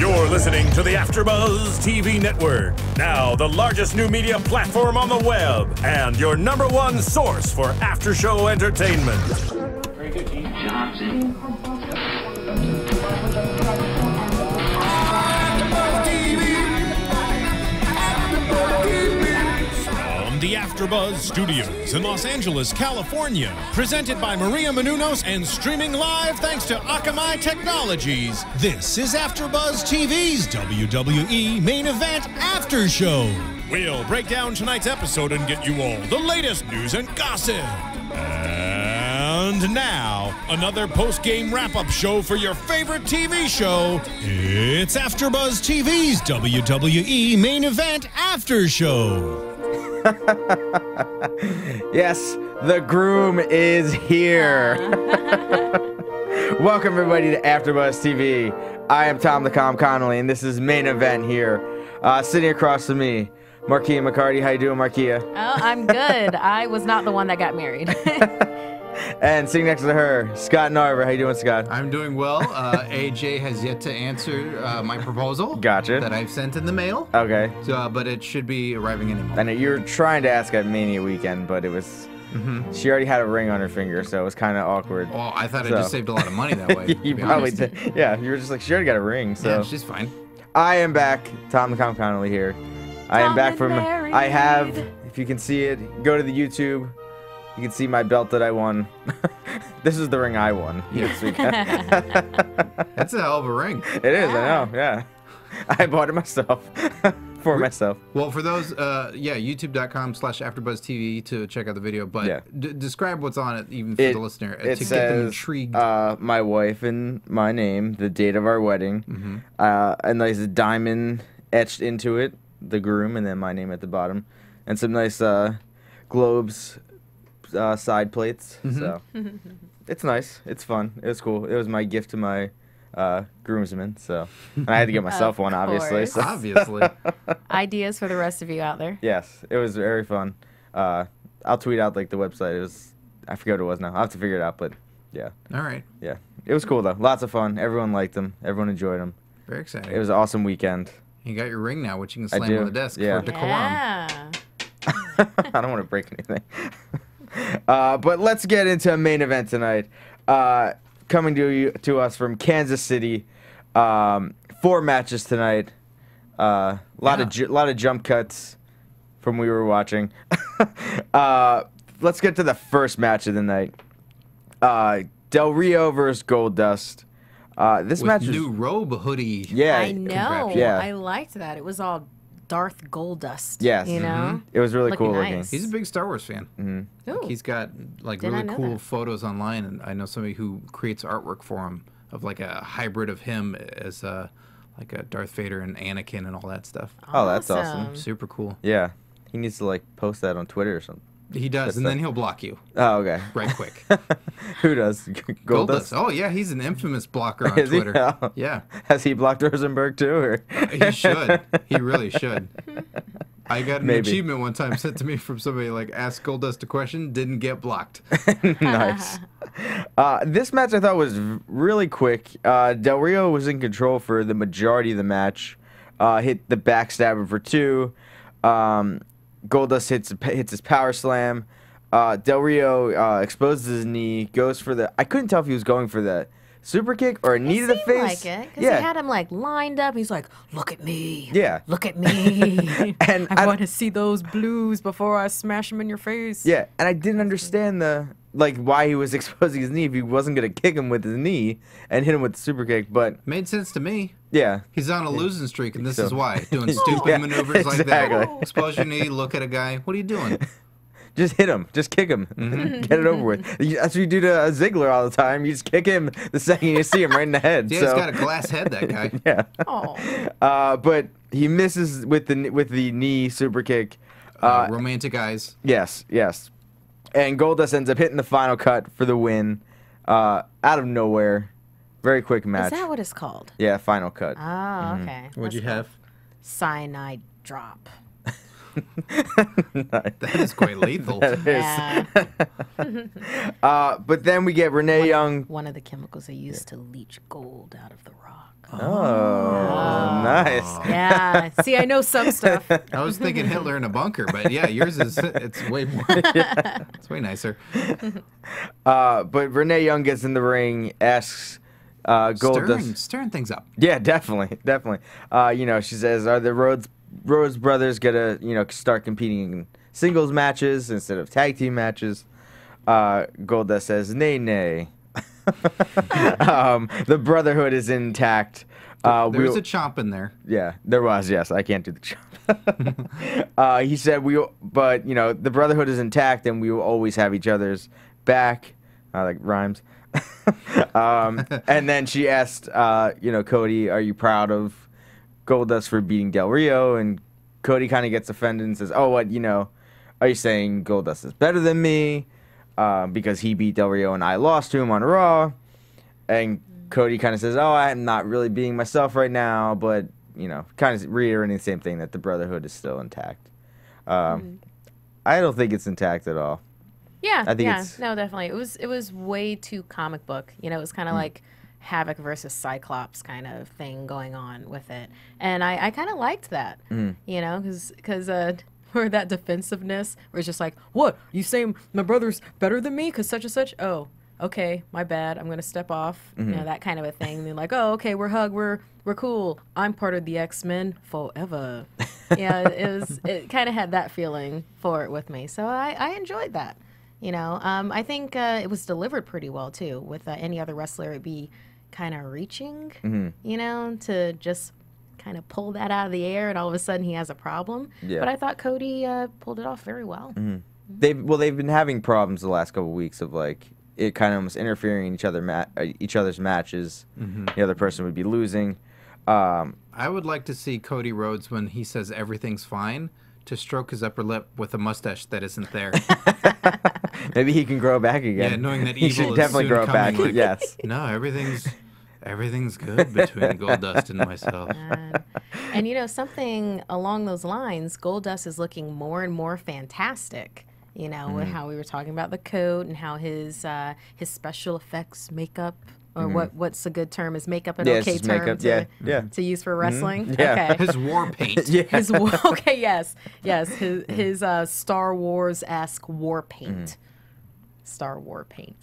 You're listening to the AfterBuzz TV Network, now the largest new media platform on the web, and your #1 source for after-show entertainment. Very good, Keith Johnson. The AfterBuzz Studios in Los Angeles, California. Presented by Markeia McCarty and streaming live thanks to Akamai Technologies. This is AfterBuzz TV's WWE Main Event After Show. We'll break down tonight's episode and get you all the latest news and gossip. And now, another post-game wrap-up show for your favorite TV show. It's AfterBuzz TV's WWE Main Event After Show. Yes, the groom is here. Welcome everybody to AfterBuzz TV. I am Tom Connolly, and this is Main Event here. Sitting across from me, Markeia McCarty. How you doing, Markeia? Oh, I'm good. I was not the one that got married. And sitting next to her, Scott Narver. How you doing, Scott? I'm doing well. AJ has yet to answer my proposal. Gotcha. That I've sent in the mail. Okay. So, but it should be arriving any moment. I know you were trying to ask at Mania weekend, but it was... She already had a ring on her finger, so it was kind of awkward. Well, I thought I just saved a lot of money that way. You probably did. Yeah, you were just like, she already got a ring, so... Yeah, she's fine. I am back. Tom Connolly here. I am back from... I have, if you can see it, go to the YouTube. You can see my belt that I won. This is the ring I won this weekend. That's a hell of a ring. It is, I know, yeah. I bought it myself. For myself. Well, for those, yeah, youtube.com/AfterBuzzTV to check out the video, but yeah. Describe what's on it, even for the listener, it to says, get them intrigued. My wife and my name, the date of our wedding, a nice diamond etched into it, the groom, and then my name at the bottom, and some nice globes, side plates. So it's nice. It's fun. It was cool. It was my gift to my groomsmen. So and I had to get myself one, obviously. So. Obviously. Ideas for the rest of you out there. Yes, it was very fun. I'll tweet out like the website. It was, I forget what it was now. I'll have to figure it out, but yeah. All right. Yeah, it was cool though. Lots of fun. Everyone liked them. Everyone enjoyed them. Very exciting. It was an awesome weekend. You got your ring now, which you can slam on the desk for decorum. Yeah. I don't want to break anything. But let's get into a main event tonight. Coming to us from Kansas City. 4 matches tonight. Lot of jump cuts from we were watching. Let's get to the first match of the night. Del Rio versus Goldust. This match new robe hoodie. Yeah, I know. Yeah. I liked that. It was all Darth Goldust. Yes. You know? It was really cool nice. looking. He's a big Star Wars fan. Like he's got like really cool photos online, and I know somebody who creates artwork for him of like a hybrid of him as like a Darth Vader and Anakin and all that stuff. Oh, that's awesome. Super cool. Yeah. He needs to like post that on Twitter or something. He does, and then he'll block you. Oh, okay. Right quick. Who does? Goldust. Oh, yeah, he's an infamous blocker on Twitter. Yeah. Has he blocked Rosenberg too? Or? He should. He really should. I got an achievement one time sent to me from somebody like asked Goldust a question, didn't get blocked. Nice. This match I thought was really quick. Del Rio was in control for the majority of the match. Hit the backstabber for 2. Goldust hits his power slam. Del Rio exposes his knee, goes for the... I couldn't tell if he was going for the super kick or a knee to the face. Like it, because he had him like lined up. He's like, "Look at me. Yeah. Look at me. And I want to see those blues before I smash them in your face." Yeah, and I didn't understand why he was exposing his knee if he wasn't gonna kick him with his knee and hit him with the super kick. But made sense to me. Yeah. He's on a losing streak, and this is why. Doing stupid maneuvers like that. Expose your knee, look at a guy. What are you doing? Just hit him. Just kick him. Get it over with. That's what you do to Ziggler all the time. You just kick him the second you see him right in the head. Yeah, he's got a glass head, that guy. Yeah. Oh. But he misses with the knee super kick. Romantic eyes. Yes, yes. And Goldust ends up hitting the final cut for the win. Out of nowhere. Very quick match. Is that what it's called? Yeah, final cut. Oh, okay. What'd you have? Cyanide drop. That is quite lethal. Yeah. But then we get Renee Young. One of the chemicals they used to leach gold out of the rock. Oh. Nice. Yeah. See, I know some stuff. I was thinking Hitler in a bunker, but yeah, yours is it's way more. It's way nicer. But Renee Young gets in the ring, asks Goldust. Stirring things up. Yeah, definitely. She says, "Are the Rhodes Brothers gonna start competing in singles matches instead of tag team matches?" Goldust says, "Nay." The Brotherhood is intact. There was a chomp in there. Yeah, there was. Yes, I can't do the chomp. He said, but the Brotherhood is intact, and we will always have each other's back. I like rhymes. And then she asked, Cody, "Are you proud of Goldust for beating Del Rio?" And Cody kind of gets offended and says, "Oh, what? Are you saying Goldust is better than me because he beat Del Rio and I lost to him on Raw?" And Cody kind of says, "Oh, I'm not really being myself right now," but kind of reiterating the same thing, that the Brotherhood is still intact. I don't think it's intact at all. Yeah, I think it's... no, definitely. It was way too comic book. It was kind of like Havoc versus Cyclops kind of thing going on with it, and I kind of liked that. Because for that defensiveness, where it's just like, "What, you saying my brother's better than me because such and such?" Oh, okay, my bad. I'm gonna step off. That kind of a thing. And they're like, "Oh, okay, we're cool. I'm part of the X-Men forever." It kind of had that feeling for it with me, so I enjoyed that. I think it was delivered pretty well too. With any other wrestler, it'd be kind of reaching, to just kind of pull that out of the air, and all of a sudden he has a problem. Yeah. But I thought Cody pulled it off very well. They've been having problems the last couple of weeks of it kind of almost interfering in each other's matches. The other person would be losing. I would like to see Cody Rhodes, when he says everything's fine, to stroke his upper lip with a mustache that isn't there. Maybe he can grow back again. Yeah, knowing that he evil should is definitely soon grow coming, back. Yes. No, everything's good between Goldust and myself. And something along those lines, Goldust is looking more and more fantastic. With how we were talking about the coat and how his special effects makeup, or what's a good term? Is makeup an okay term to use for wrestling? Yeah. Okay. His war paint. Okay, yes. His Star Wars-esque war paint. Star War paint.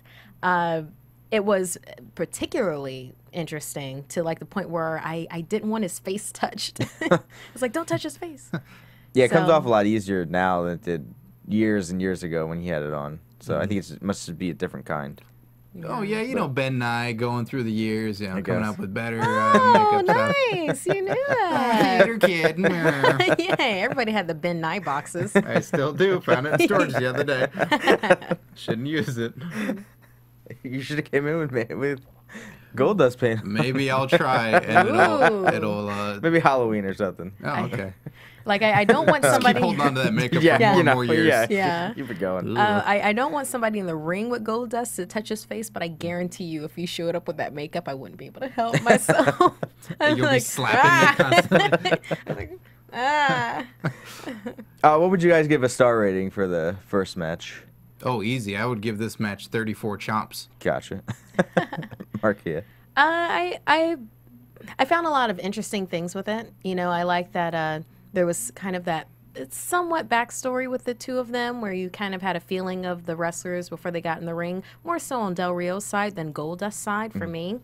It was particularly interesting to the point where I didn't want his face touched. I was like, "Don't touch his face." Yeah, it comes off a lot easier now than it did years and years ago when he had it on. So I think it must be a different kind. Oh yeah, Ben Nye going through the years, coming up with better makeup stuff. Nice, you knew that. You're kidding. Yeah, everybody had the Ben Nye boxes. I still do. Found it in storage the other day. Shouldn't use it. You should have came in with Goldust paint. Maybe I'll try, and it'll maybe Halloween or something. Oh, okay. I don't want somebody... Keep holding on to that makeup for more years. Yeah. Keep it going. I don't want somebody in the ring with Goldust to touch his face, but I guarantee you, if he showed up with that makeup, I wouldn't be able to help myself. You'll be slapping it constantly. What would you guys give a star rating for the first match? Oh, easy. I would give this match 34 chomps. Gotcha. Markeia. I found a lot of interesting things with it. I like that there was kind of that somewhat backstory with the two of them, where you kind of had a feeling of the wrestlers before they got in the ring, more so on Del Rio's side than Goldust's side for me.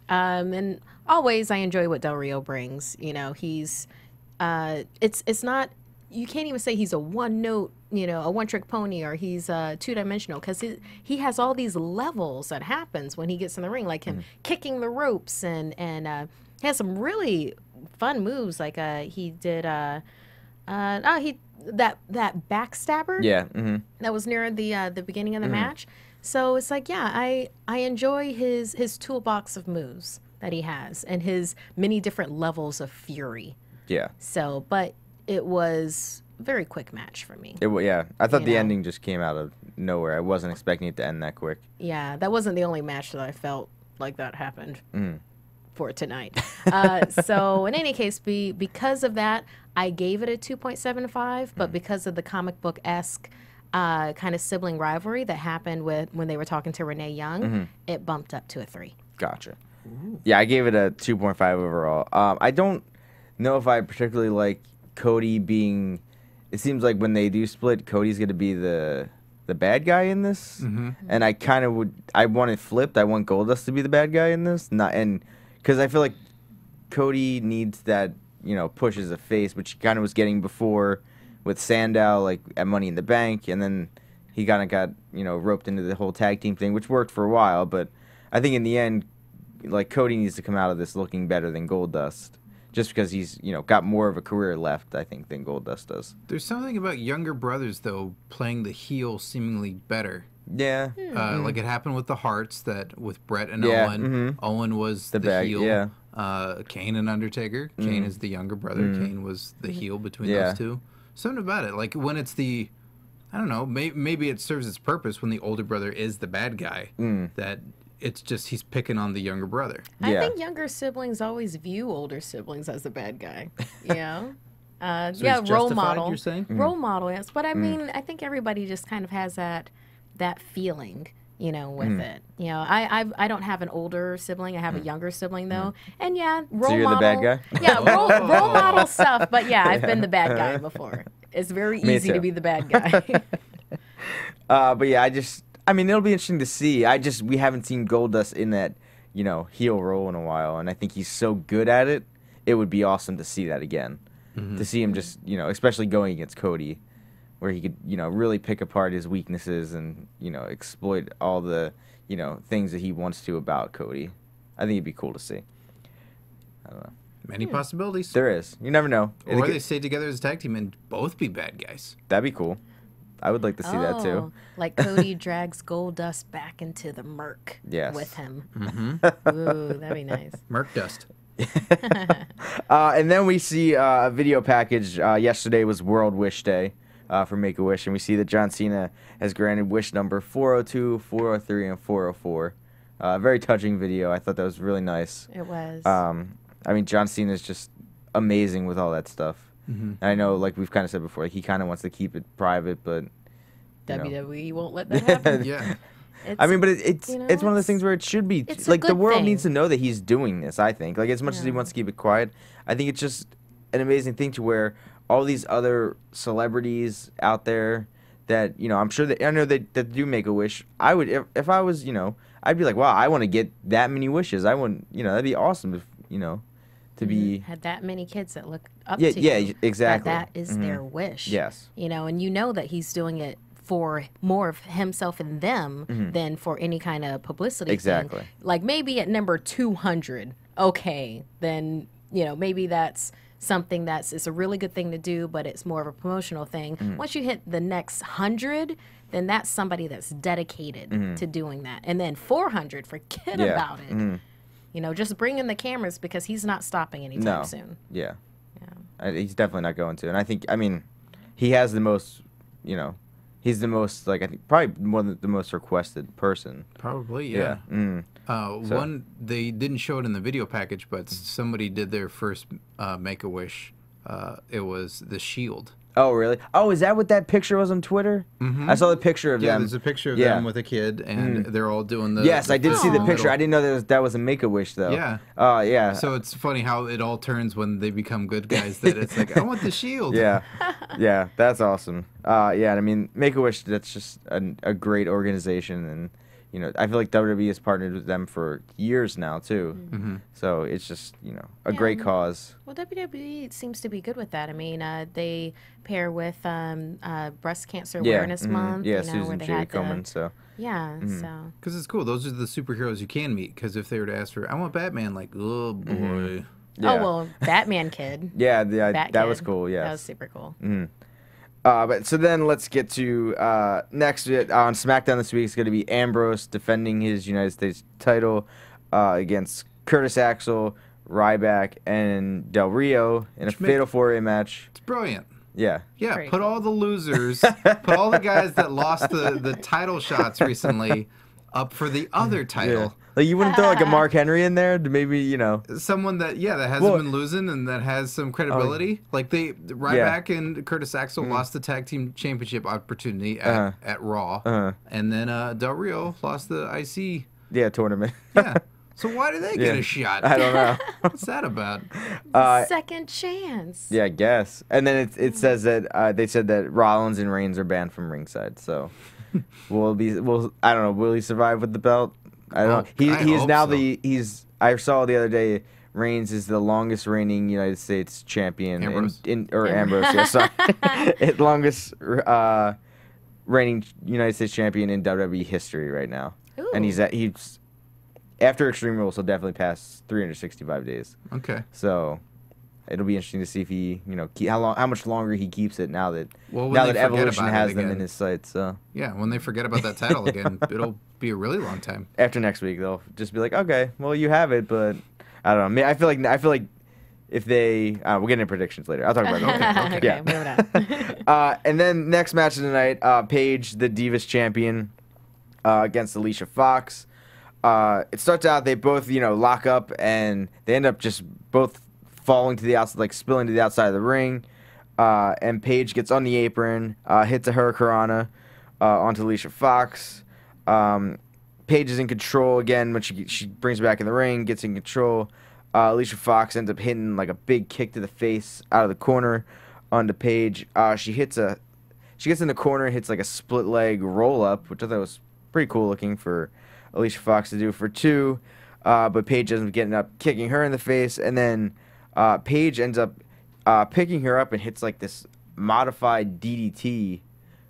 And always I enjoy what Del Rio brings. He's it's not, you can't even say he's a one-note, a one-trick pony, or he's two-dimensional, because he has all these levels that happens when he gets in the ring, like him kicking the ropes, and he has some really fun moves, like he did that backstabber that was near the beginning of the match. So it's like, yeah, I enjoy his toolbox of moves that he has, and his many different levels of fury. Yeah. So, but it was a very quick match for me. I thought the ending just came out of nowhere. I wasn't expecting it to end that quick. Yeah, that wasn't the only match that I felt like that happened for tonight. So in any case, because of that, I gave it a 2.75, but because of the comic book-esque kind of sibling rivalry that happened when they were talking to Renee Young, it bumped up to a 3. Gotcha. Ooh. Yeah, I gave it a 2.5 overall. know if I particularly like Cody being. It seems like when they do split, Cody's going to be the bad guy in this, and I kind of would. I want it flipped. I want Goldust to be the bad guy in this, because I feel like Cody needs that push as a face, which he kind of was getting before with Sandow, like at Money in the Bank, and then he kind of got roped into the whole tag team thing, which worked for a while, but I think in the end, like Cody needs to come out of this looking better than Goldust. Just because he's, got more of a career left, I think, than Goldust does. There's something about younger brothers, though, playing the heel seemingly better. Yeah. Like it happened with the Hearts, that with Brett and Owen. Owen was the heel. Yeah. Kane and Undertaker. Kane is the younger brother. Kane was the heel between those two. Something about it. Like when it's I don't know, maybe it serves its purpose when the older brother is the bad guy. That it's just he's picking on the younger brother. I think younger siblings always view older siblings as the bad guy. So role model. You're saying? Role model, yes. But I mean, I think everybody just kind of has that feeling, with it. I don't have an older sibling. I have a younger sibling though, and role so you're model. The bad guy? Yeah, role model stuff. But I've been the bad guy before. It's very easy to be the bad guy. But I mean, it'll be interesting to see. We haven't seen Goldust in that, heel role in a while, and I think he's so good at it. It would be awesome to see that again, to see him just, especially going against Cody, where he could, really pick apart his weaknesses and, exploit all the, things that he wants to about Cody. I think it'd be cool to see. I don't know. Many possibilities. There is. You never know. Or they stay together as a tag team and both be bad guys. That'd be cool. I would like to see that too. Like Cody drags Goldust back into the Merc with him. Ooh, that'd be nice. Merc dust. And then we see a video package. Yesterday was World Wish Day for Make-A-Wish, and we see that John Cena has granted wish number 402, 403, and 404. Very touching video. I thought that was really nice. It was. I mean, John Cena is just amazing with all that stuff. I know, like we've kind of said before, he kind of wants to keep it private, but WWE won't let that happen. I mean, but it's one of those things where it should be like the world needs to know that he's doing this. I think, like as much as he wants to keep it quiet, I think it's just an amazing thing to where all these other celebrities out there that I'm sure that I know that do make a wish. I would if I was I'd be like, wow, I want to get that many wishes. I want that'd be awesome if to be had that many kids that look up to you. Yeah, exactly. That is their wish. Yes. And that he's doing it for more of himself and them than for any kind of publicity exactly thing. Like maybe at number 200, okay, then maybe that's something it's a really good thing to do, but it's more of a promotional thing. Once you hit the next 100, then that's somebody that's dedicated to doing that. And then 400, forget about it. Just bring in the cameras because he's not stopping anytime soon. Yeah. He's definitely not going to. And I mean, he has the most, he's the most, like, I think probably one of the most requested person. Probably, yeah. One, they didn't show it in the video package, but somebody did their first Make-A-Wish. It was the Shield. Oh, really? Oh, is that what that picture was on Twitter? I saw the picture of them. Yeah, there's a picture of them with a kid, and they're all doing the... Yes, I did see the picture. I didn't know that was a Make-A-Wish, though. Yeah. Yeah. So it's funny how it all turns when they become good guys, that it's like, I want the Shield. Yeah. Yeah, that's awesome. I mean, Make-A-Wish, that's just a great organization, and... I feel like WWE has partnered with them for years now, too. So it's just, a great cause. Well, WWE seems to be good with that. I mean, they pair with Breast Cancer Awareness Month. Yeah, Susan J. Komen, so. Yeah, so. Because it's cool. Those are the superheroes you can meet. Because if they were to ask for, I want Batman, like, oh, boy. Yeah. Oh, well, Batman Kid. That was cool, yes. That was super cool. But so then let's get to next on SmackDown this week is going to be Ambrose defending his United States title against Curtis Axel, Ryback, and Del Rio in a Fatal 4-Way match. It's brilliant. Yeah. Yeah, put all the losers, put all the guys that lost the title shots recently up for the other title. Yeah. Like you wouldn't throw like a Mark Henry in there to maybe, someone that hasn't been losing and that has some credibility. Like Ryback and Curtis Axel lost the tag team championship opportunity at Raw. And then Del Rio lost the IC tournament. Yeah. So why do they get a shot? I don't know. What's that about? Second chance. Yeah, I guess. And then it says that they said that Rollins and Reigns are banned from ringside. So I don't know. Will he survive with the belt? I don't know. He is now I saw the other day. Reigns is the longest reigning United States champion. Ambrose. Ambrose, yeah, sorry. Longest reigning United States champion in WWE history right now. Ooh. And he's after Extreme Rules, he'll definitely pass 365 days. Okay. So it'll be interesting to see if he, how much longer he keeps it now that they Evolution has them in his sights. So yeah, when they forget about that title again, it'll be a really long time. After next week, they'll just be like, okay, well, you have it, but I don't know. I feel like if they, we'll get into predictions later. I'll talk about it. Okay, yeah. moving on. And then next match of the night, Paige, the Divas champion, against Alicia Fox. It starts out they both lock up and they end up just both falling to the outside, like spilling to the outside of the ring. And Paige gets on the apron, hits a Hurricanrana onto Alicia Fox. Paige is in control again when she brings her back in the ring, gets in control. Alicia Fox ends up hitting like a big kick to the face out of the corner onto Paige. She gets in the corner and hits like a split leg roll up, which I thought was pretty cool looking for Alicia Fox to do for 2. But Paige ends up getting up, kicking her in the face, and then Paige ends up picking her up and hits like this modified DDT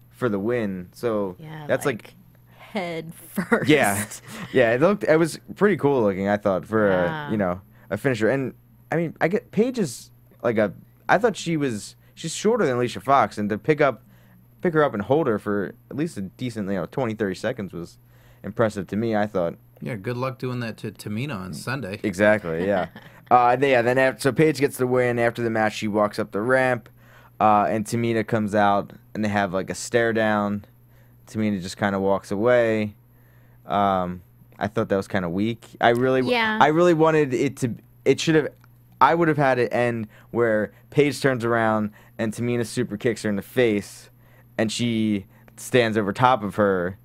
for the win. So that's like head first. Yeah. It was pretty cool looking, I thought, for a finisher. And I mean, Paige is like I thought she's shorter than Alicia Fox, and to pick her up and hold her for at least a decent 20-30 seconds was impressive to me, I thought. Yeah, good luck doing that to Tamina on Sunday. Exactly, yeah. So Paige gets the win. After the match, she walks up the ramp, and Tamina comes out, and they have like a stare down. Tamina just kind of walks away. I thought that was kind of weak. I really wanted it to. I would have had it end where Paige turns around and Tamina super kicks her in the face, and she stands over top of her,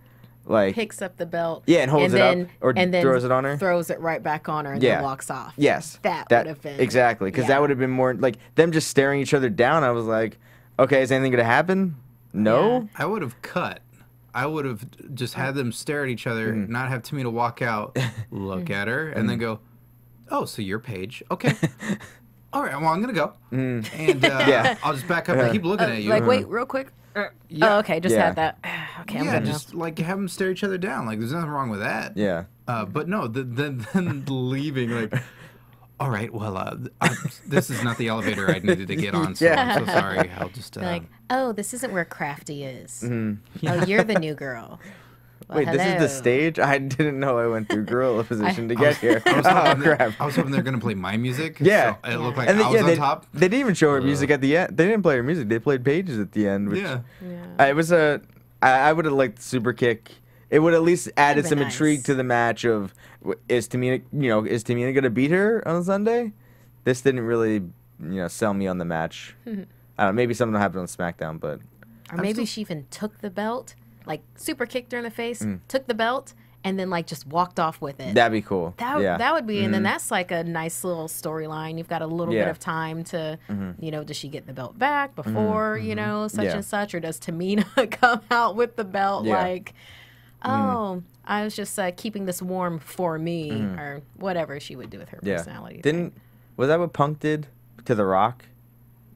like picks up the belt. Yeah, and holds it up or throws it on her. Throws it right back on her and then walks off. Yes, that would have been exactly because that would have been more like them just staring each other down. I was like, okay, is anything gonna happen? No. Yeah. I would have cut. I would have just had them stare at each other, not have Tamina walk out, look at her, and then go, "Oh, so you're Paige? Okay, all right. Well, I'm gonna go, and I'll just back up and keep looking at you." Like, wait, real quick. Oh, okay, just had that. Okay, I'm good just now. like have them stare each other down. Like, there's nothing wrong with that. Yeah. But no, then leaving like. All right, well, this is not the elevator I needed to get on, so I'm so sorry. I'll just... like, oh, this isn't where Crafty is. Oh, you're the new girl. Well, wait, hello. This is the stage? I didn't know I went through gorilla position to get here. I was hoping they were going to play my music. Yeah. So it looked like I was on top. They didn't even show her music at the end. They didn't play her music. They played Paige's at the end. Which, it was I would have liked the super kick. It would at least added some intrigue to the match of is Tamina going to beat her on Sunday? This didn't really sell me on the match. I don't know, maybe something will happen on SmackDown, but or maybe she even took the belt, like super kicked her in the face, took the belt, and then like just walked off with it. That'd be cool. That would be, and then that's like a nice little storyline. You've got a little bit of time to, does she get the belt back before such and such, or does Tamina come out with the belt like? Oh, I was just keeping this warm for me, or whatever she would do with her personality. Was that what Punk did to The Rock?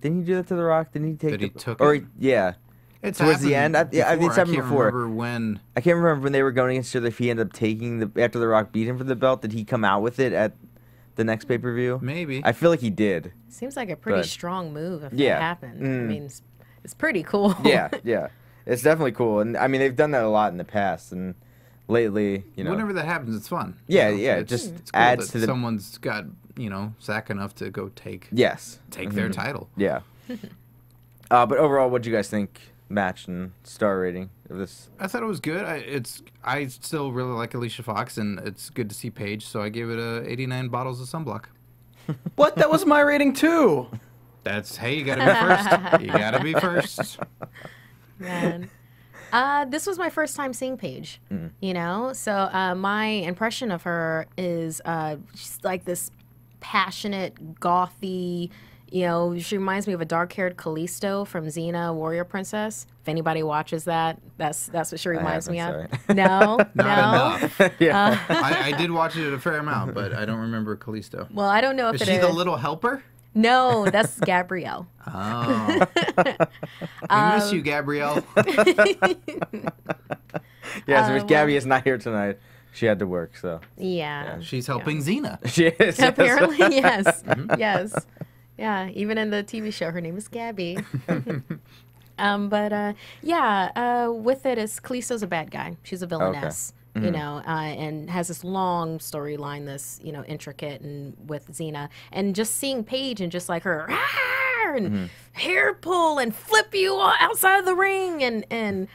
Didn't he do that to The Rock? Didn't he take? That he took or it? Yeah. It's towards the end. It's happened before. I can't remember when they were going against each other. If he ended up taking after The Rock beat him for the belt, did he come out with it at the next pay-per-view? Maybe. I feel like he did. Seems like a pretty strong move if that happened. I mean, it's pretty cool. Yeah. It's definitely cool, and I mean they've done that a lot in the past, and lately, whenever that happens, it's fun. Yeah, it just it's adds cool to the. Someone's got sack enough to go take their title. Yeah. But overall, what do you guys think? Match and star rating of this? I thought it was good. I still really like Alicia Fox, and it's good to see Paige, so I gave it 89 bottles of sunblock. What? That was my rating too. Hey, you gotta be first. You gotta be first. Man. This was my first time seeing Paige, you know? So my impression of her is she's like this passionate, gothy, you know, she reminds me of a dark-haired Callisto from Xena, Warrior Princess. If anybody watches that, that's what she reminds me of. No? Not enough. Yeah. I did watch it a fair amount, but I don't remember Callisto. Well, I don't know if Is she the little helper? No, that's Gabrielle. Oh. We miss you, Gabrielle. Yes, Gabby is not here tonight. She had to work, so. Yeah. She's helping Xena. She is. Apparently, yes. Yes. Yeah, even in the TV show, her name is Gabby. With it, is Callisto's a bad guy. She's a villainess, you know, and has this long storyline, this, you know, intricate and with Xena. And just seeing Paige and just like her, and hair pull and flip you outside of the ring and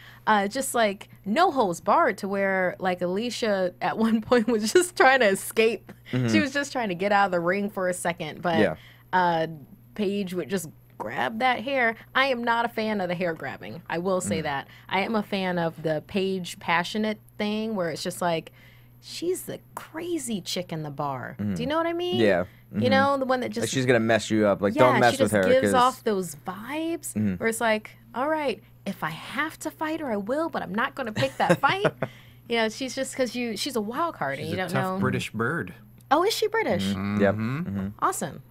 just like no holds barred to where like Alicia at one point was just trying to escape. She was just trying to get out of the ring for a second, but Paige would just grab that hair. I am not a fan of the hair grabbing. I will say that. I am a fan of the Paige passionate thing where it's just like, she's the crazy chick in the bar. Do you know what I mean? Yeah. You know, the one that just... Like she's going to mess you up. Like, don't mess with her. She just gives off those vibes where it's like, all right, if I have to fight her, I will, but I'm not going to pick that fight. You know, she's just because she's a wild card and you don't know. She's a tough British bird. Oh, is she British? Yep. Awesome.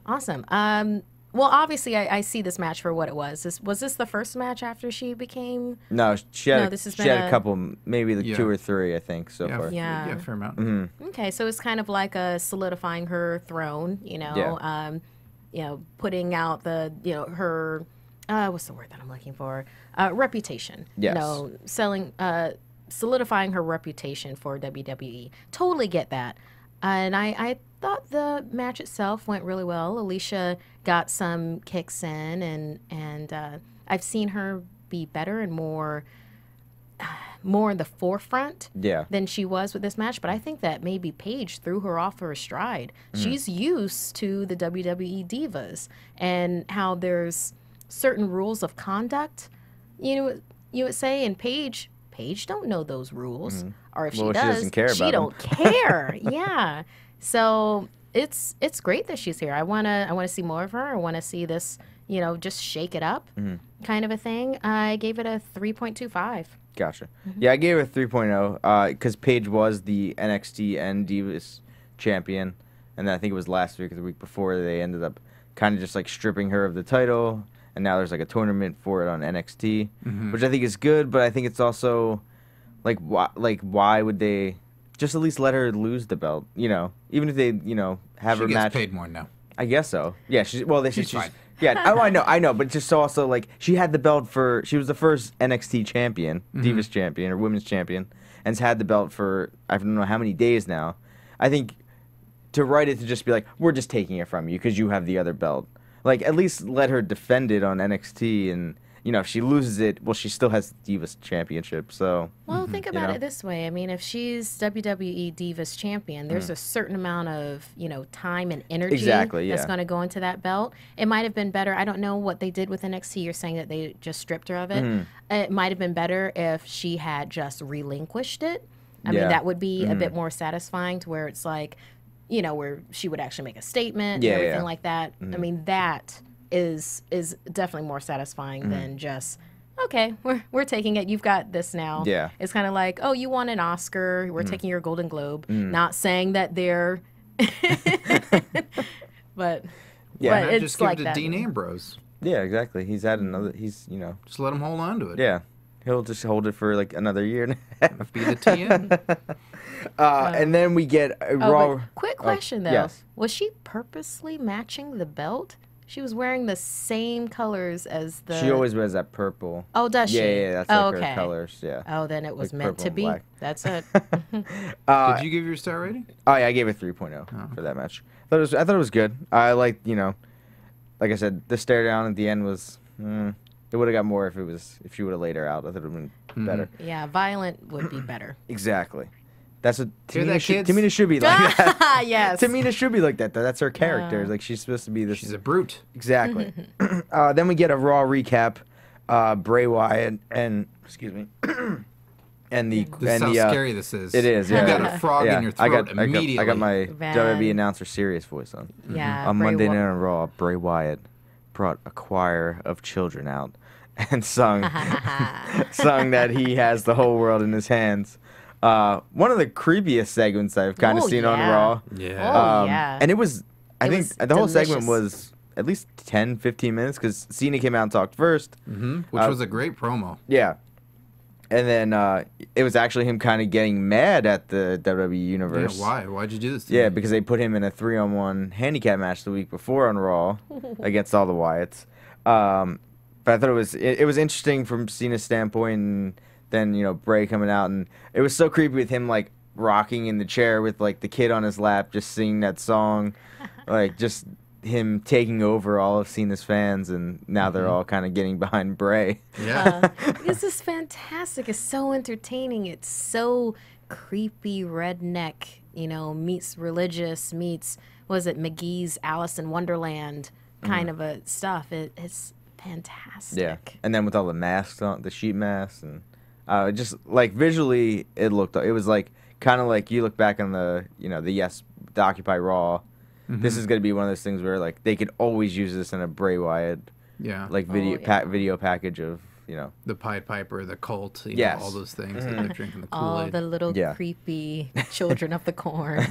Well, obviously, I see this match for what it was. Was this the first match after she became? No, she had a couple, maybe like 2 or 3, I think, so far. Yeah, fair amount. Okay, so it's kind of like solidifying her throne, you know, you know, putting out her, what's the word that I'm looking for? Reputation. Yes. You know, solidifying her reputation for WWE. Totally get that. And I thought the match itself went really well. Alicia got some kicks in, and I've seen her be better and more in the forefront than she was with this match. But I think that maybe Paige threw her off her stride. She's used to the WWE divas and how there's certain rules of conduct. You would say, and Paige don't know those rules, or if she does, she doesn't care about she don't care. Yeah. So it's great that she's here. I wanna see more of her. I wanna see this, you know, just shake it up, kind of a thing. I gave it a 3.25. Gotcha. Yeah, I gave it a 3.0 because Paige was the NXT and Divas champion, and I think it was last week or the week before they ended up kind of just like stripping her of the title, and now there's like a tournament for it on NXT, which I think is good, but I think it's also like why would they just at least let her lose the belt, you know, even if they, you know, have her match. She gets paid more now. I guess so. Yeah, she's fine. Yeah, I know, but just also like she had the belt she was the first NXT champion, Divas champion or women's champion, and has had the belt for I don't know how many days now. I think to write it to just be like, we're just taking it from you because you have the other belt. Like at least let her defend it on NXT, and you know if she loses it, well she still has the Divas championship. So well, think about it this way. I mean, if she's WWE Divas champion, there's a certain amount of, you know, time and energy that's going to go into that belt. It might have been better. I don't know what they did with NXT. You're saying that they just stripped her of it. It might have been better if she had just relinquished it. I mean, that would be a bit more satisfying to where it's like, you know, where she would actually make a statement and everything like that. I mean, that is definitely more satisfying than just, okay, we're taking it. You've got this now. Yeah. It's kind of like, oh, you won an Oscar. We're taking your Golden Globe. Not saying that they're, but it's just give like it to that. Dean Ambrose. yeah, exactly. He's had another. He's you know. Just let him hold on to it. Yeah, he'll just hold it for like another year and a half. Be the TN. And then we get a Raw. But quick question though. Yes. Was she purposely matching the belt? She was wearing the same colors as the... She always wears that purple. Oh, does she? Yeah, that's like her colors, yeah. Oh, then it was Like meant purple to and be. black. That's it. Did you give your star rating? Oh, yeah, I gave it 3.0 for that match. I thought it was good. I liked, you know, like I said, the stare down at the end was... it would have got more if she would have laid her out. I thought it would have been better. Yeah, violent would be better. Exactly. That's what Hear that, kids? Tamina should be like that. Yes. Tamina should be like that, though. That's her character. Like she's supposed to be this. She's a brute. Exactly. Then we get a Raw recap. Bray Wyatt and excuse me. And this is how scary this is. It is. You Yeah. got a frog in your throat immediately. I got my Van. WWE announcer serious voice on. Yeah. On Bray Monday Wy- Night on Raw, Bray Wyatt brought a choir of children out and sung that he has the whole world in his hands. One of the creepiest segments I've kind of seen on Raw. Yeah. Oh, yeah. And it was, I think was the whole segment delicious. was at least 10, 15 minutes because Cena came out and talked first. Which was a great promo. Yeah. And then it was actually him kind of getting mad at the WWE Universe. Yeah, why? Why'd you do this to Yeah, me? because they put him in a 3-on-1 handicap match the week before on Raw against all the Wyatts. But I thought it was interesting from Cena's standpoint, and then Bray coming out, and it was so creepy with him like rocking in the chair with like the kid on his lap, just singing that song, like just him taking over all of Cena's fans, and now they're all kind of getting behind Bray. Yeah. This is fantastic. It's so entertaining. It's so creepy redneck, meets religious, meets, was it McGee's Alice in Wonderland kind of a stuff. It's fantastic. Yeah, and then with all the masks on, the sheet masks, and just like visually, it was like kind of like you look back on the the Occupy Raw. This is gonna be one of those things where like they could always use this in a Bray Wyatt like video package of the Pied Piper, the cult, Yes. all those things that they're drinking the All Kool-Aid. the little creepy children of the corn.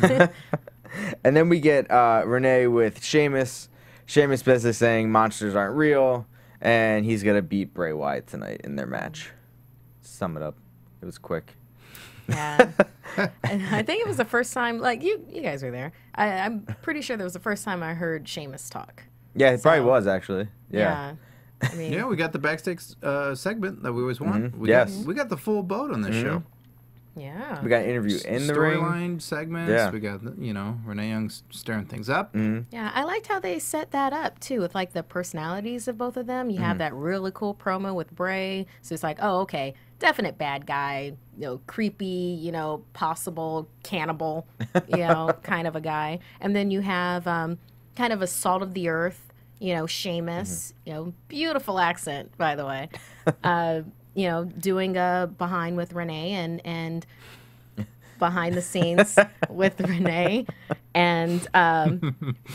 And then we get Renee with Sheamus. Sheamus basically saying monsters aren't real, and he's gonna beat Bray Wyatt tonight in their match. Sum it up. It was quick. Yeah. And I think it was the first time, like, you guys were there. I'm pretty sure that was the first time I heard Sheamus talk. Yeah, it probably was actually. Yeah. I mean, Yeah, we got the backstage segment that we always want. Yes. We got the full boat on this show. yeah. We got an interview in the ring. Storyline segments. Yeah. We got, Renee Young stirring things up. Yeah, I liked how they set that up too, with like the personalities of both of them. You have that really cool promo with Bray, so it's like, oh, okay, definite bad guy, creepy, possible cannibal, kind of a guy. And then you have kind of a salt of the earth, Sheamus, beautiful accent, by the way, doing a behind with Renee and behind the scenes with Renee, and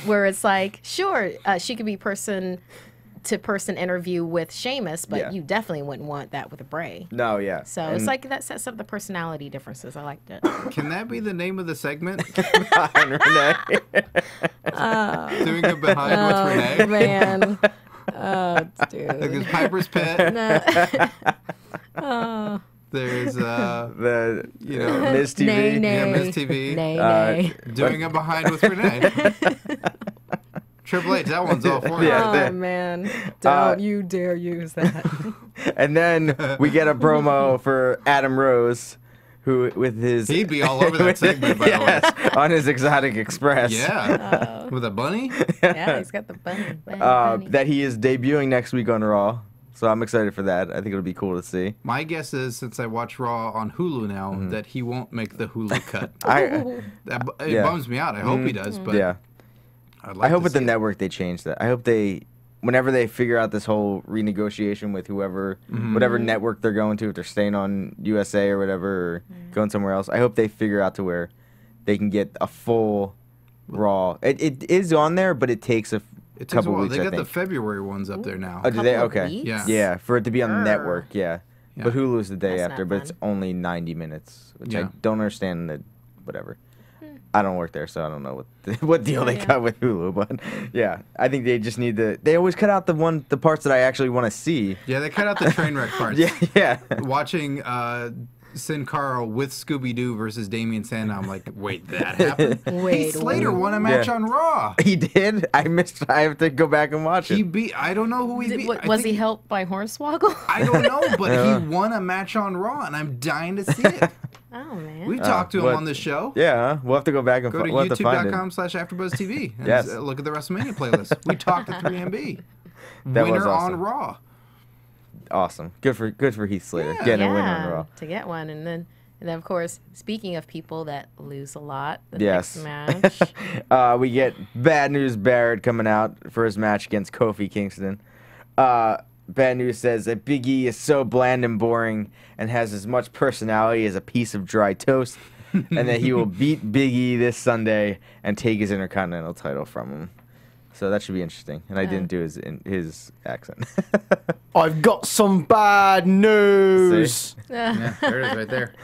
where it's like, sure, she could be person-to-person interview with Sheamus, but you definitely wouldn't want that with Bray. No, yeah. So it's like that sets up the personality differences. I liked it. Can that be the name of the segment? behind Renee. Doing it behind with Renee? Man. Oh, dude. Like there's Piper's Pit. There's the Miz TV. Nay, nay. Yeah, Miz TV. Nay. Doing it behind with Renee. Triple H, that one's all for you. Yeah. Oh, man. Don't you dare use that. And then we get a promo for Adam Rose, who with his He'd be all over that segment, by the way. on his Exotic Express. Yeah. With a bunny? Yeah, he's got the bunny. That he is debuting next week on Raw. So I'm excited for that. I think it'll be cool to see. My guess is, since I watch Raw on Hulu now, that he won't make the Hulu cut. It bums me out. I hope he does, but Yeah. I hope with the network they change that. I hope whenever they figure out this whole renegotiation with whatever network they're going to, if they're staying on USA or whatever, or going somewhere else, I hope they figure out to where they can get a full Raw. It is on there, but it takes a couple weeks. They I got the think. February ones up there now. Oh, do they? Couple of Okay. weeks? Yeah. Yeah, for it to be on the network, yeah. But Hulu's the day That's after, not but it's fun. only 90 minutes, which I Yeah. don't understand. Whatever. I don't work there, so I don't know what deal they got with Hulu. But yeah, I think they just need to. They always cut out the parts that I actually want to see. Yeah, they cut out the train wreck parts. Yeah. Watching Sin Cara with Scooby-Doo versus Damian Sandow, I'm like, wait, that happened? Wait, Heath Slater won a match Yeah. on Raw. He did. I have to go back and watch He it. beat, I don't know who he beat. Was he helped by Hornswoggle? I don't know, but he won a match on Raw, and I'm dying to see it. Oh, man. We've talked to him what- on this show. Yeah, huh? We'll have to go back and Go to we'll have to find it. youtube.com/AfterBuzzTV and Yes. look at the WrestleMania playlist. We talked to 3MB. That was Winner awesome. on Raw. Awesome. Good for Heath Slater Yeah. getting a win on Raw. To get one. And then, of course, speaking of people that lose a lot, the Yes. next match. We get Bad News Barrett coming out for his match against Kofi Kingston. Bad News says that Big E is so bland and boring and has as much personality as a piece of dry toast, and that he will beat Big E this Sunday and take his Intercontinental title from him. So that should be interesting. And I didn't do his accent. I've got some bad news. Yeah, there it is right there.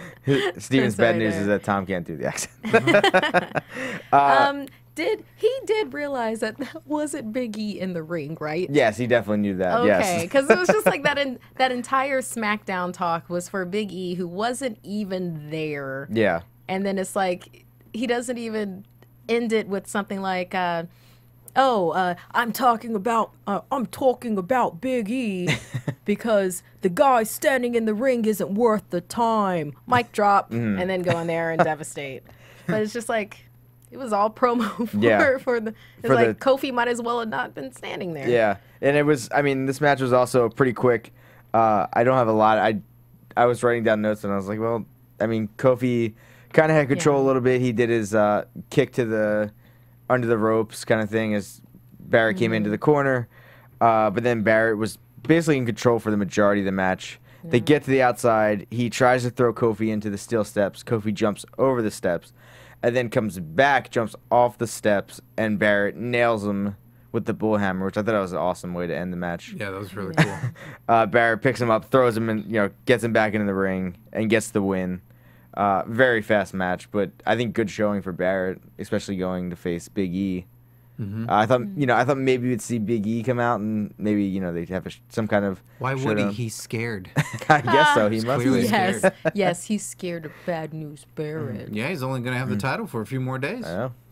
Steven's bad news is that Tom can't do the accent. He did realize that wasn't Big E in the ring, right? Yes, he definitely knew that. Okay, Yes. because it was just like that entire SmackDown talk was for Big E, who wasn't even there. Yeah. And then it's like he doesn't even end it with something like, I'm talking about Big E because the guy standing in the ring isn't worth the time. Mic drop, and then go in there and devastate. But it's just like it was all promo for the. It's like Kofi might as well have not been standing there. Yeah, and it was. I mean, this match was also pretty quick. I don't have a lot. I was writing down notes and I was like, well, I mean, Kofi kind of had control a little bit. He did his kick to the under the ropes kind of thing as Barrett came into the corner, but then Barrett was basically in control for the majority of the match. They get to the outside. He tries to throw Kofi into the steel steps. Kofi jumps over the steps and then comes back, jumps off the steps, and Barrett nails him with the bullhammer, which I thought was an awesome way to end the match. Yeah, that was really cool. Barrett picks him up, throws him, and gets him back into the ring and gets the win. Very fast match, but I think good showing for Barrett, especially going to face Big E. I thought maybe we'd see Big E come out and maybe they'd have some kind of. Why would he? He's scared. I guess so. He must be scared. Yes, he's scared of Bad News Barrett. Yeah, he's only gonna have the title for a few more days.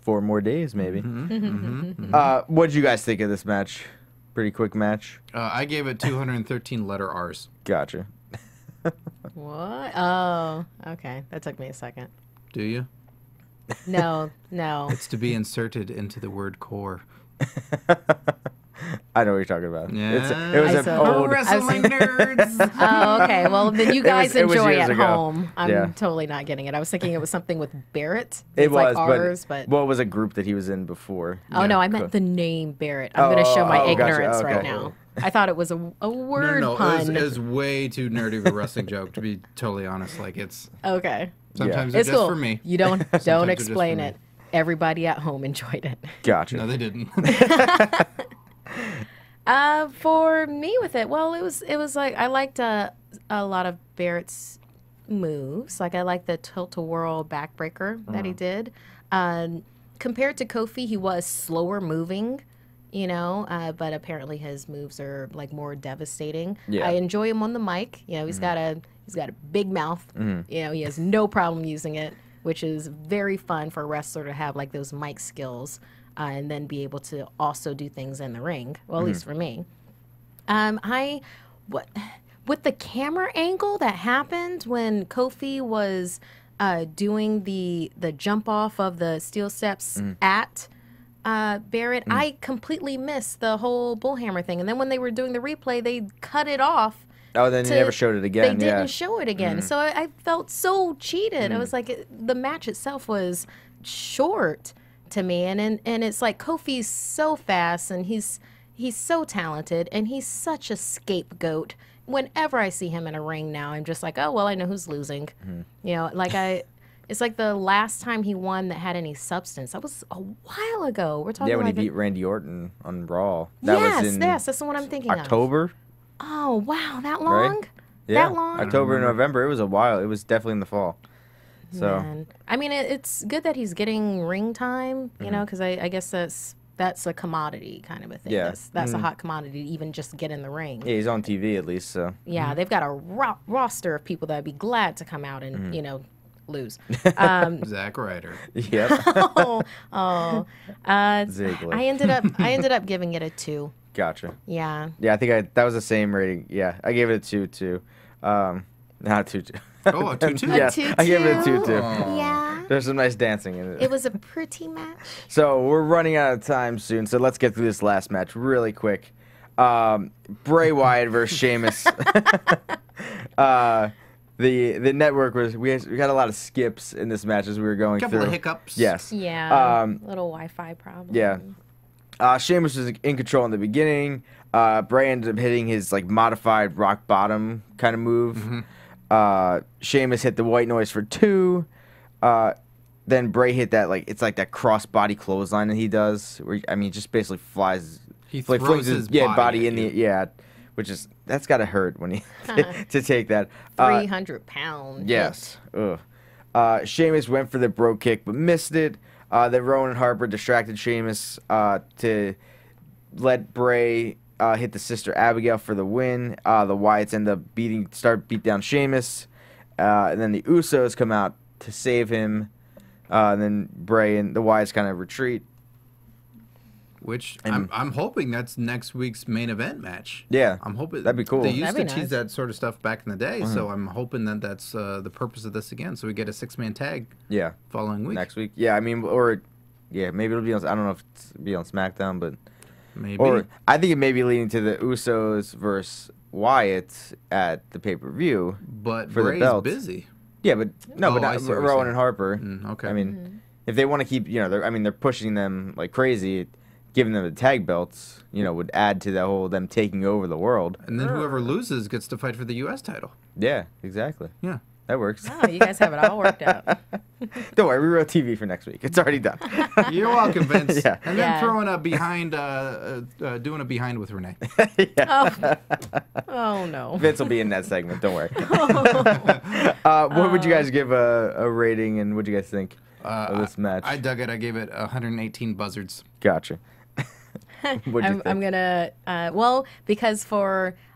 4 more days maybe. What did you guys think of this match? Pretty quick match. I gave it 213 letter R's. Gotcha. What? Oh, okay. That took me a second. Do you? No. It's to be inserted into the word core. I know what you're talking about. Yeah. It was an old wrestling nerds. Oh, okay. Well, then you guys it was enjoy years at ago. home. I'm Yeah. totally not getting it. I was thinking it was something with Barrett. It It's was, like ours, but what was a group that he was in before? oh no, I meant the name Barrett. I'm going to show my gotcha. ignorance right Okay. now. I thought it was a word No, pun. it was way too nerdy of a wrestling joke, to be totally honest. Like, it's Okay. sometimes It's they're just cool. for me. You don't they're just explain for me. it. Everybody at home enjoyed it. Gotcha. No, they didn't. For me with it, well, it was like I liked a lot of Barrett's moves. Like I liked the tilt-a-whirl backbreaker that he did. Compared to Kofi, he was slower moving, but apparently his moves are like more devastating. Yeah. I enjoy him on the mic. He's got a big mouth. He has no problem using it, which is very fun for a wrestler to have like those mic skills. And then be able to also do things in the ring. Well, at least for me. With the camera angle that happened when Kofi was doing the jump off of the steel steps at Barrett, I completely missed the whole bullhammer thing. And then when they were doing the replay, they cut it off. Oh, then they never showed it again. They didn't show it again. So I felt so cheated. I was like, the match itself was short to me, and it's like Kofi's so fast and he's so talented and he's such a scapegoat. Whenever I see him in a ring now, I'm just like, oh well, I know who's losing. It's like the last time he won that had any substance. That was a while ago. We're talking when like he beat Randy Orton on Raw. Yes, that's the one I'm thinking October. of. Oh wow, that long? Right? Yeah, that long? October and November. It was a while. It was definitely in the fall. So Man. I mean, it's good that he's getting ring time, because I guess that's a commodity kind of a thing. Yeah. That's a hot commodity to even just get in the ring. yeah, he's on TV at least. So Yeah, they've got a roster of people that would be glad to come out and, lose. Zack Ryder. yep. Ziggler. I ended up giving it a 2. Gotcha. Yeah. Yeah, I think that was the same rating. Yeah, I gave it a 2 too. Not 2 2. Oh, a 2-2. Yeah, 2-2? I gave it a 2 2. Yeah. There's some nice dancing in it. It was a pretty match. So we're running out of time soon, so let's get through this last match really quick. Bray Wyatt versus Sheamus. The network we got a lot of skips in this match as we were going Couple through. of hiccups. Yes. Yeah. Little Wi-Fi problem. Yeah. Sheamus was in control in the beginning. Bray ended up hitting his like modified rock bottom kind of move. Sheamus hit the white noise for 2. Then Bray hit that like it's like that cross body clothesline that he does. Where he just basically flies. He throws his body in the which is that's gotta hurt when he to take that 300 pounds. Yes. Ugh. Sheamus went for the bro kick but missed it. Then Rowan and Harper distracted Sheamus to let Bray hit the sister Abigail for the win. The Wyatts end up beat down Sheamus, and then the Usos come out to save him. And then Bray and the Wyatts kind of retreat. Which I'm hoping that's next week's main event match. Yeah, I'm hoping that'd be cool. They used to nice. tease that sort of stuff back in the day, so I'm hoping that that's the purpose of this again. So we get a 6-man tag. Yeah, following week. Next week. Yeah, I mean, maybe it'll be on. I don't know if it'll be on SmackDown, but maybe. Or I think it may be leading to the Usos versus Wyatt at the pay-per-view. But for Bray's the belts. busy. Yeah, but not Rowan and Harper. Okay. I mean, if they want to keep, they're pushing them like crazy. Giving them the tag belts, would add to the whole them taking over the world. And then whoever loses gets to fight for the U.S. title. Yeah, exactly. Yeah. That works. Oh, you guys have it all worked out. Don't worry, we wrote TV for next week. It's already done. You're welcome, Vince. Yeah. And then throwing a behind, doing a behind with Renee. Oh, no. Vince will be in that segment. Don't worry. What would you guys give a rating, and what do you guys think of this match? I dug it. I gave it 118 buzzards. Gotcha. I'm gonna because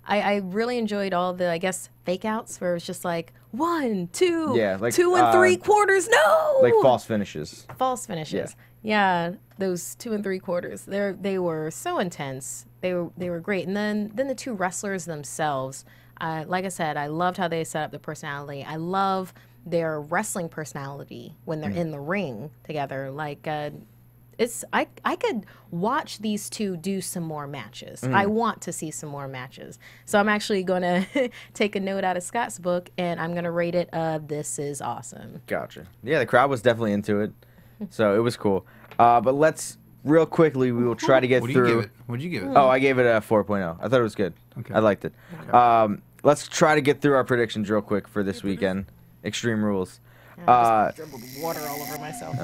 I really enjoyed all the fake outs where it was just like 1, 2, like 2 3/4, no, like false finishes. Yeah, those 2 3/4. They were so intense. They were great. And then the 2 wrestlers themselves. Like I said, I loved how they set up the personality. I love their wrestling personality when they're in the ring together. Like. I could watch these 2 do some more matches. I want to see some more matches. So I'm actually going to take a note out of Scott's book, and I'm going to rate it this is awesome. Gotcha. Yeah, the crowd was definitely into it. So it was cool. But let's, real quickly, we will try to get through. What'd you give it? Oh, I gave it a 4.0. I thought it was good. Okay. I liked it. Okay. Let's try to get through our predictions real quick for this weekend. Extreme Rules. I just dribbled water all over myself.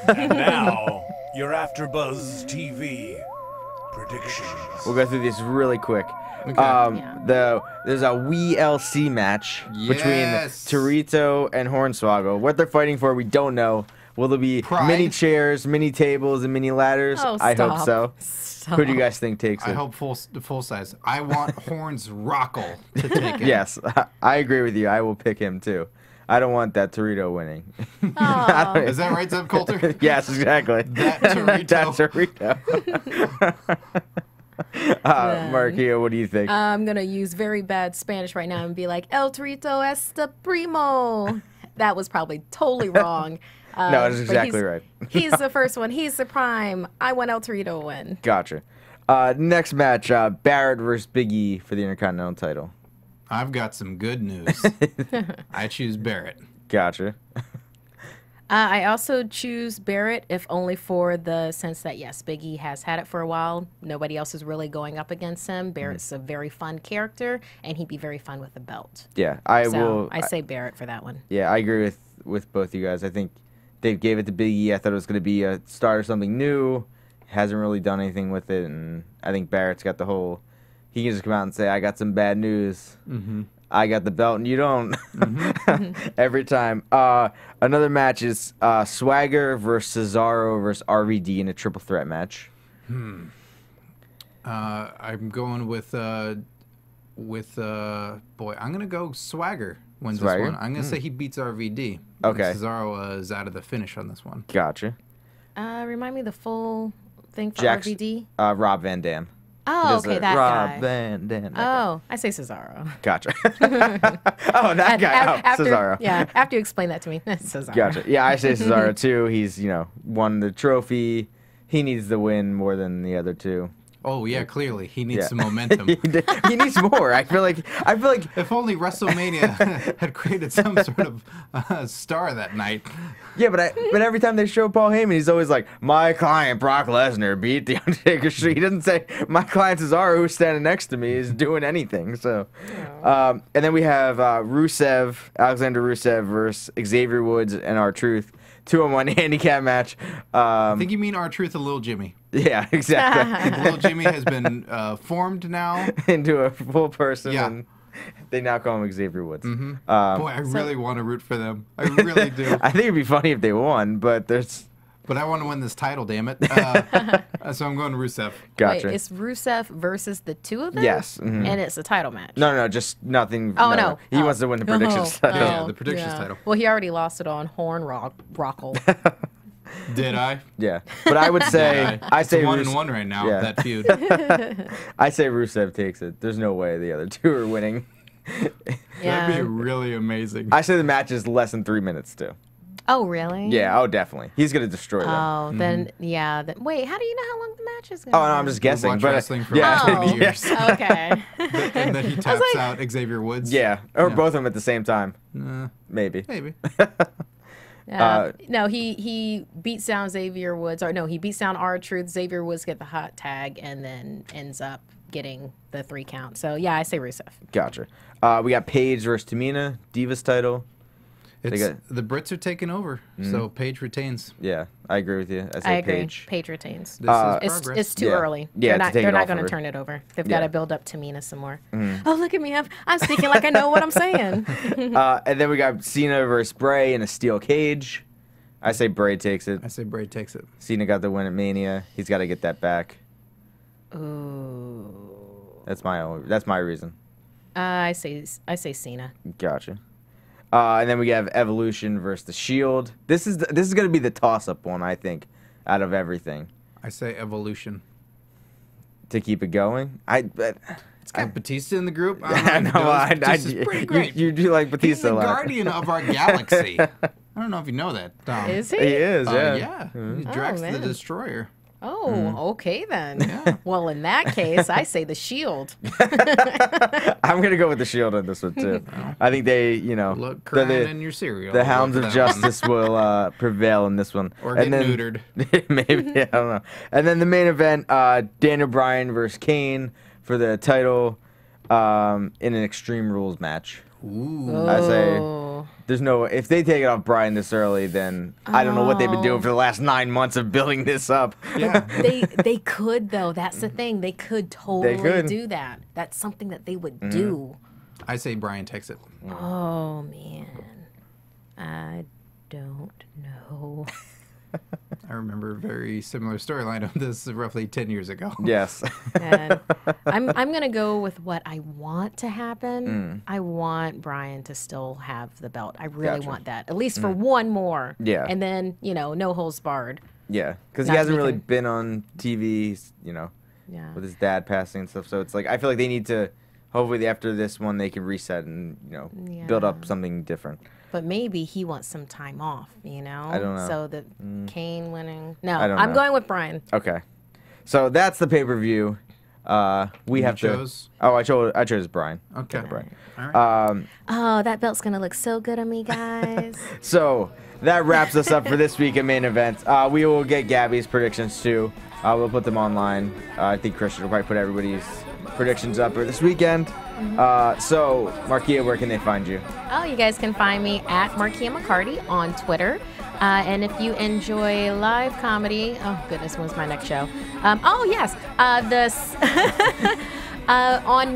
And now, your AfterBuzz TV predictions. We'll go through these really quick. Okay. There's a WeLC match between Torito and Hornswoggle. What they're fighting for, we don't know. Will there be mini chairs, mini tables, and mini ladders? Oh, I hope so. Stop. Who do you guys think takes it? I hope full size. I want Hornswoggle to take it. Yes, I agree with you. I will pick him too. I don't want that Torito winning. Is that right, Zeb Coulter? Yes, exactly. That Torito. Markeia, what do you think? I'm going to use very bad Spanish right now and be like, El Torito es the primo. That was probably totally wrong. No, that's exactly right. He's the first one. He's the prime. I want El Torito to win. Gotcha. Next match, Barrett versus Big E for the Intercontinental title. I've got some good news. I choose Barrett. Gotcha. I also choose Barrett, if only for the sense that, yes, Big E has had it for a while. Nobody else is really going up against him. Barrett's a very fun character, and he'd be very fun with the belt. Yeah, I say Barrett for that one. Yeah, I agree with both you guys. I think they gave it to Big E. I thought it was going to be a start of something new. Hasn't really done anything with it, and I think Barrett's got the whole... He can just come out and say, I got some bad news. Mm-hmm. I got the belt and you don't. Mm-hmm. Every time. Another match is Swagger versus Cesaro versus RVD in a triple threat match. I'm going with I'm going to go Swagger wins this one. I'm going to say he beats RVD. Okay. Cesaro is out of the finish on this one. Gotcha. Remind me the full thing for RVD? Rob Van Dam. Oh, okay, that Rob guy. Van Dam. Oh, I say Cesaro. Gotcha. Oh, that guy. Cesaro. Yeah, after you explain that to me, Cesaro. Gotcha. Yeah, I say Cesaro too. He's, won the trophy. He needs the win more than the other two. Oh yeah, clearly he needs some momentum. he needs more. I feel like if only WrestleMania had created some sort of star that night. Yeah, but every time they show Paul Heyman, he's always like, my client Brock Lesnar beat the Undertaker. He doesn't say my client Cesaro, who's standing next to me, is doing anything. So, and then we have Alexander Rusev versus Xavier Woods and R-Truth. 2-on-1 handicap match. I think you mean R-Truth and Little Jimmy. Yeah, exactly. Little Jimmy has been formed now into a full person. Yeah. And they now call him Xavier Woods. Boy, I really want to root for them. I really do. I think it'd be funny if they won, but there's... But I want to win this title, damn it. So I'm going to Rusev. Gotcha. Wait, it's Rusev versus the two of them? Yes. Mm-hmm. And it's a title match? No, just nothing. Oh, no. He wants to win the predictions title. Yeah, the predictions title. Well, he already lost it on Horn Rockle. Did I? Yeah. But I would say... I say 1-1 right now, that feud. I say Rusev takes it. There's no way the other two are winning. That'd be really amazing. I say the match is less than 3 minutes, too. Oh, really? Yeah, definitely. He's going to destroy them. Oh, then, yeah. Wait, how do you know how long the match is going to be? Oh, no, I'm just guessing. Watched But wrestling for yeah. 20 years. Okay. And then he taps out Xavier Woods. Yeah, or both of them at the same time. Maybe. No, he beats down Xavier Woods. Or no, he beats down R-Truth. Xavier Woods get the hot tag and then ends up getting the 3 count. So, yeah, I say Rusev. Gotcha. We got Paige versus Tamina, Divas title. The Brits are taking over, so Paige retains. Yeah, I agree with you. I agree. Paige retains. This is progress. It's too early. Yeah, they're not going to turn it over. They've got to build up Tamina some more. Oh, look at me. I'm speaking like I know what I'm saying. And then we got Cena versus Bray in a steel cage. I say Bray takes it. I say Bray takes it. Cena got the win at Mania. He's got to get that back. Ooh. That's my reason. I say Cena. Gotcha. And then we have Evolution versus the Shield. This is going to be the toss-up one, I think, out of everything. I say Evolution. To keep it going? It's got Batista in the group. Batista's pretty great. You do like Batista He's the a lot. guardian of our galaxy. I don't know if you know that, Tom. Is he? He is, yeah. Yeah. He's Drax the man. Destroyer. Oh, okay then. Yeah. Well, in that case, I say the Shield. I'm going to go with the Shield on this one, too. I think they, Look crying in your cereal. the Hounds of That Justice will prevail in this one. Or get neutered. Maybe, I don't know. And then the main event, Daniel Bryan versus Kane for the title in an Extreme Rules match. Ooh. I say there's no... If they take it off Bryan this early, then I don't know what they've been doing for the last 9 months of building this up. Yeah. They could, though. That's the thing. They could totally do that. That's something that they would do. I say Bryan takes it. Oh, man. I don't know. I remember a very similar storyline of this roughly 10 years ago. Yes. And I'm going to go with what I want to happen. I want Bryan to still have the belt. I really want that. At least for one more. Yeah. And then, no holds barred. Yeah, because he Not hasn't really Ethan. been on TV, Yeah. with his dad passing and stuff. So it's like, I feel like they need to, hopefully after this one, they can reset and, build up something different. But maybe he wants some time off, I don't know. So that Kane winning. No, I don't I'm know. going with Bryan. Okay. So that's the pay-per-view. We have chose? to... Oh, I chose Bryan. Okay. Bryan. All right. Oh, that belt's going to look so good on me, guys. So that wraps us up for this week at Main Event. We will get Gabby's predictions too. We'll put them online. I think Christian will probably put everybody's predictions up for this weekend. So, Markeia, where can they find you? Oh, you guys can find me at Markeia McCarty on Twitter. And if you enjoy live comedy, oh goodness, when's my next show? On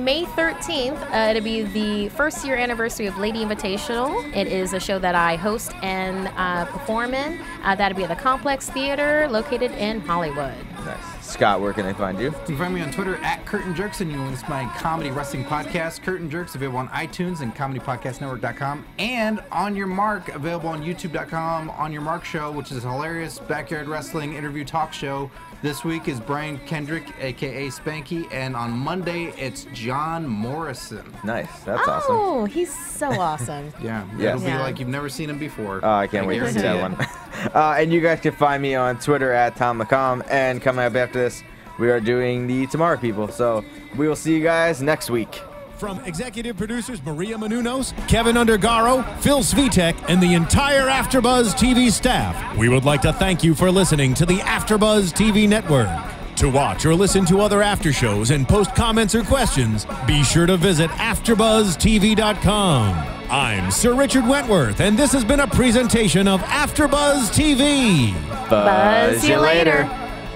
May 13th, it'll be the first year anniversary of Lady Invitational. It is a show that I host and perform in. That'll be at the Complex Theater located in Hollywood. Nice. Scott, where can they find you? You can find me on Twitter at Curtain Jerks, and you can listen to my comedy wrestling podcast, Curtain Jerks, available on iTunes and comedypodcastnetwork.com, and On Your Mark, available on youtube.com, On Your Mark Show, which is a hilarious backyard wrestling interview talk show. This week is Brian Kendrick, a.k.a. Spanky, and on Monday, it's John Morrison. Nice. That's awesome. Oh, he's so awesome. Yeah. Yes. It'll be like you've never seen him before. I can't wait to see that guarantee one. And you guys can find me on Twitter at Tom McCom. And coming up after this, we are doing the Tomorrow People. So we will see you guys next week. From executive producers Markeia McCarty, Kevin Undergaro, Phil Svitek, and the entire AfterBuzz TV staff, we would like to thank you for listening to the AfterBuzz TV network. To watch or listen to other after shows and post comments or questions, be sure to visit AfterBuzzTV.com. I'm Sir Richard Wentworth, and this has been a presentation of AfterBuzz TV. Buzz you later.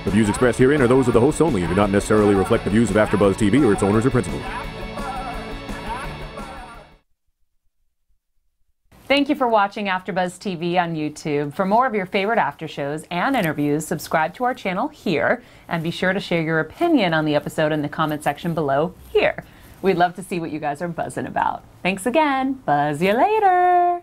The views expressed herein are those of the hosts only and do not necessarily reflect the views of AfterBuzz TV or its owners or principals. Thank you for watching AfterBuzz TV on YouTube. For more of your favorite after shows and interviews, subscribe to our channel here, and be sure to share your opinion on the episode in the comment section below here. We'd love to see what you guys are buzzing about. Thanks again. Buzz you later.